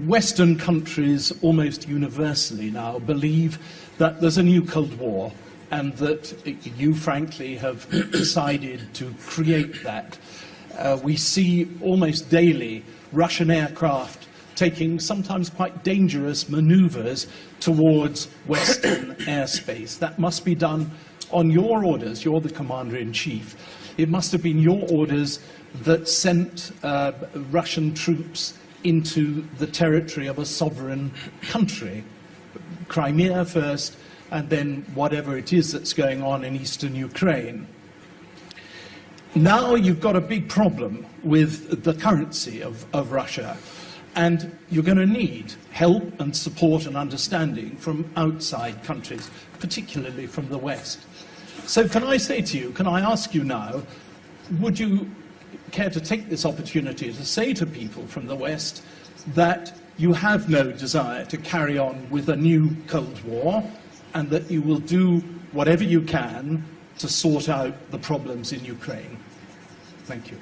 Western countries almost universally now believe that there's a new Cold War and that you, frankly, have decided to create that. We see almost daily Russian aircraft taking sometimes quite dangerous maneuvers towards Western airspace. That must be done on your orders. You're the commander-in-chief. It must have been your orders that sent Russian troops into the territory of a sovereign country. Crimea first, and then whatever it is that's going on in eastern Ukraine. Now you've got a big problem with the currency of Russia, and you're going to need help and support and understanding from outside countries, particularly from the West. So can I say to you, can I ask you now, would you care to take this opportunity to say to people from the West that you have no desire to carry on with a new Cold War and that you will do whatever you can to sort out the problems in Ukraine? Thank you.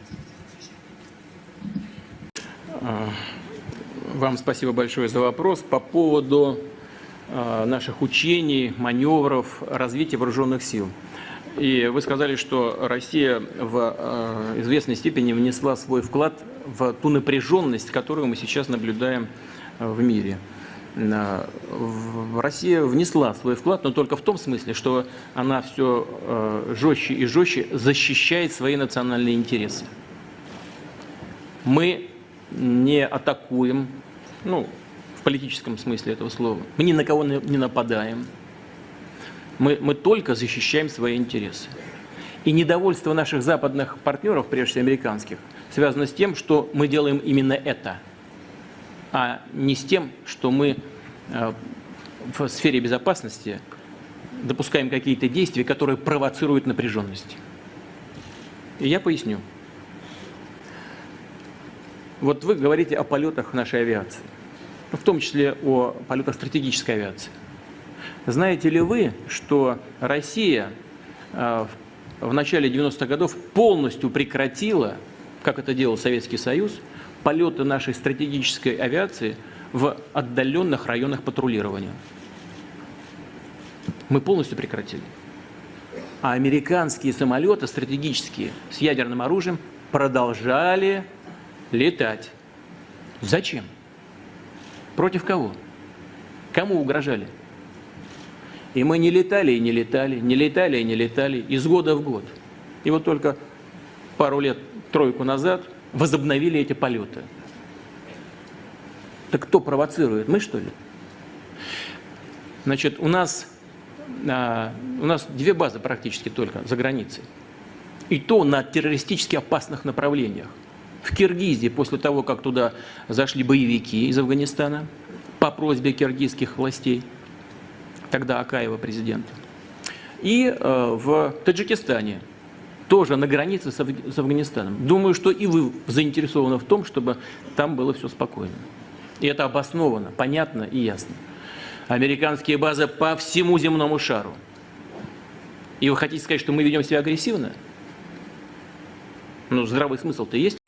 Вам спасибо большое за вопрос. По поводу наших учений, маневров, развития вооруженных сил. И вы сказали, что Россия в известной степени внесла свой вклад в ту напряженность, которую мы сейчас наблюдаем в мире. Россия внесла свой вклад, но только в том смысле, что она все жестче и жестче защищает свои национальные интересы. Мы не атакуем, ну, в политическом смысле этого слова, мы ни на кого не нападаем. Мы только защищаем свои интересы. И недовольство наших западных партнеров, прежде всего американских, связано с тем, что мы делаем именно это, а не с тем, что мы в сфере безопасности допускаем какие-то действия, которые провоцируют напряженность. И я поясню. Вот вы говорите о полетах нашей авиации, в том числе о полетах стратегической авиации. Знаете ли вы, что Россия в начале 90-х годов полностью прекратила, как это делал Советский Союз, полеты нашей стратегической авиации в отдаленных районах патрулирования? Мы полностью прекратили. А американские самолеты стратегические с ядерным оружием продолжали летать. Зачем? Против кого? Кому угрожали? И мы не летали и не летали, не летали и не летали, из года в год. И вот только пару лет, тройку назад возобновили эти полеты. Так кто провоцирует? Мы, что ли? Значит, у нас две базы практически только за границей. И то на террористически опасных направлениях. В Киргизии, после того, как туда зашли боевики из Афганистана, по просьбе киргизских властей, тогда Акаева президента. И в Таджикистане, тоже на границе с Афганистаном. Думаю, что и вы заинтересованы в том, чтобы там было все спокойно. И это обосновано, понятно и ясно. Американские базы по всему земному шару. И вы хотите сказать, что мы ведем себя агрессивно? Ну, здравый смысл-то есть.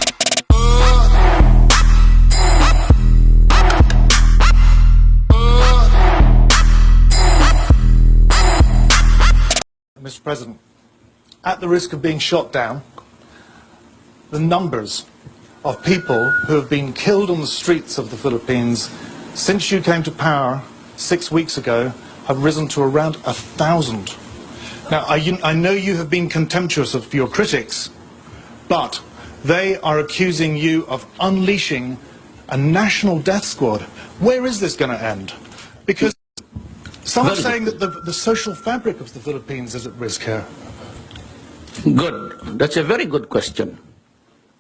Mr. President, at the risk of being shot down, the numbers of people who have been killed on the streets of the Philippines since you came to power 6 weeks ago have risen to around 1,000. Now, I know you have been contemptuous of your critics, but they are accusing you of unleashing a national death squad. Where is this going to end? Because some are saying that the social fabric of the Philippines is at risk here. Good. That's a very good question.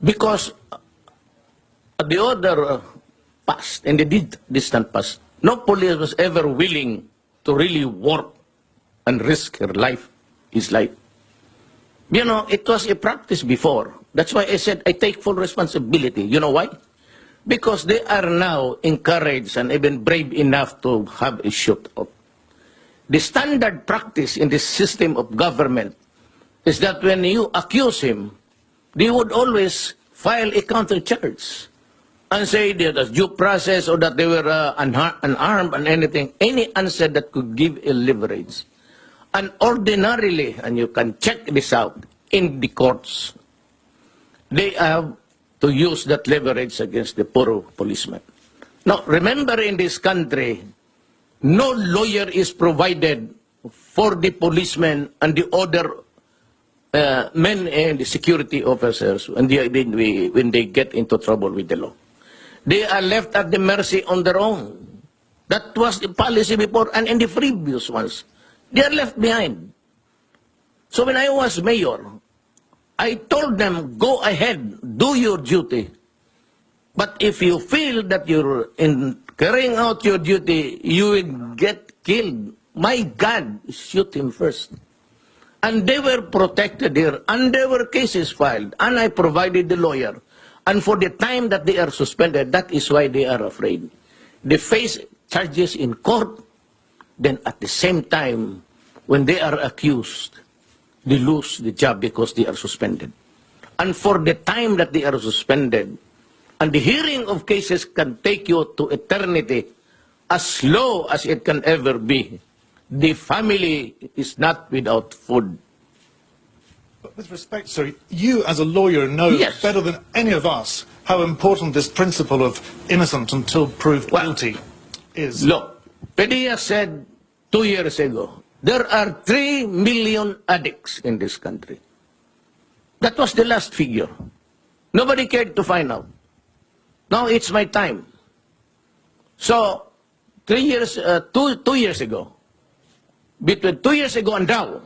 Because the other past, in the distant past, no police was ever willing to really work and risk her life, his life. You know, it was a practice before. That's why I said I take full responsibility. You know why? Because they are now encouraged and even brave enough to have a shootout. The standard practice in this system of government is that when you accuse him, they would always file a counter charge. and say that there's due process or that they were unarmed and anything, any answer that could give a leverage. And ordinarily, and you can check this out, in the courts, they have to use that leverage against the poor policeman. Now, remember in this country, no lawyer is provided for the policemen and the other men and the security officers when they get into trouble with the law. They are left at the mercy on their own. That was the policy before, and in the previous ones, they are left behind. So when I was mayor, I told them, go ahead, do your duty. But if you feel that you're in carrying out your duty, you will get killed. My God, shoot him first. And they were protected here, and there were cases filed, and I provided the lawyer. And for the time that they are suspended, that is why they are afraid. They face charges in court, then at the same time, when they are accused, they lose the job because they are suspended. And for the time that they are suspended, and the hearing of cases can take you to eternity, as low as it can ever be, the family is not without food. But with respect, sir, you as a lawyer know Yes. better than any of us how important this principle of innocent until proved guilty is. Look, Padilla said 2 years ago, there are 3 million addicts in this country. That was the last figure. Nobody cared to find out. Now it's my time. So, 2 years ago, between 2 years ago and now,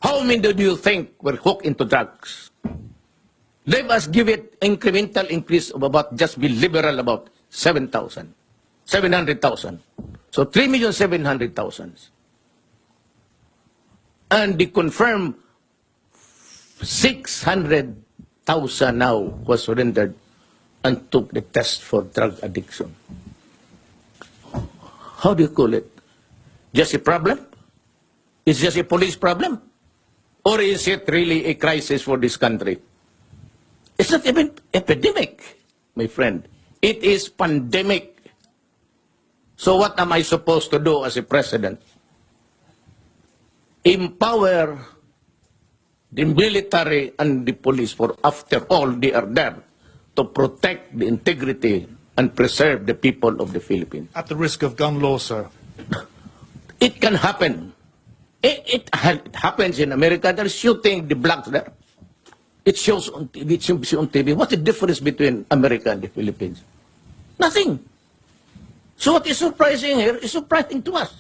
how many do you think were hooked into drugs? Let us give it incremental increase of about, just be liberal about 700,000. So 3,700,000. And the confirmed 600,000 now was surrendered and took the test for drug addiction. How do you call it? Just a problem? Is just a police problem? Or is it really a crisis for this country? It's not even epidemic, my friend. It is pandemic. So what am I supposed to do as a president? Empower the military and the police, for after all, they are there to protect the integrity and preserve the people of the Philippines. At the risk of gun law, sir. It can happen. It happens in America. They're shooting the blacks there. It shows on TV. What's the difference between America and the Philippines? Nothing. So what is surprising here is surprising to us.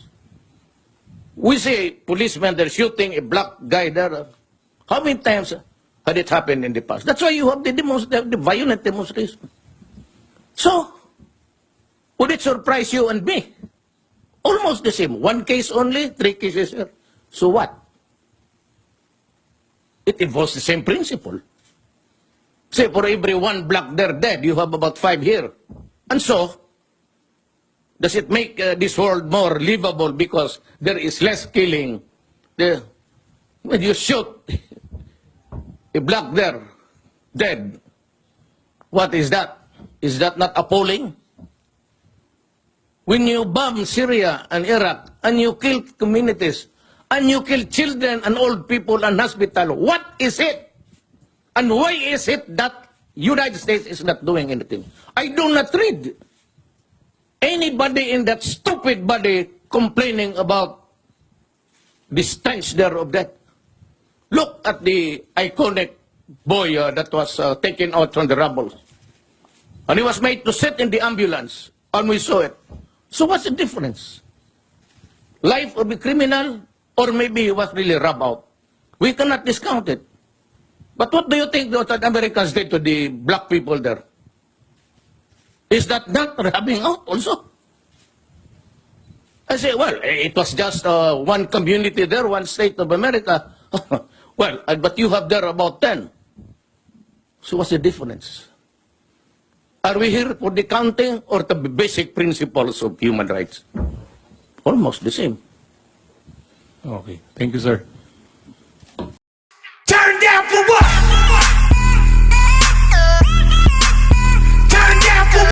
We say policemen, they're shooting a black guy there. How many times had it happened in the past? That's why you have the violent demonstration. So, would it surprise you and me? Almost the same. 1 case only, 3 cases here. So what? It involves the same principle. Say, for every 1 black there dead, you have about 5 here. And so, does it make this world more livable because there is less killing? When you shoot a black there dead, what is that? Is that not appalling? When you bomb Syria and Iraq, and you kill communities, and you kill children and old people and hospital, what is it? And why is it that United States is not doing anything? I do not read anybody in that stupid body complaining about the stench there of that. Look at the iconic boy that was taken out from the rubble. And he was made to sit in the ambulance, and we saw it. So what's the difference? Life of a criminal, or maybe he was really rubbed out. We cannot discount it. But what do you think that Americans did to the black people there? Is that not rubbing out also? I say, well, it was just one community there, one state of America. Well, but you have there about 10. So what's the difference? Are we here for the counting or the basic principles of human rights? Almost the same. Okay. Thank you, sir.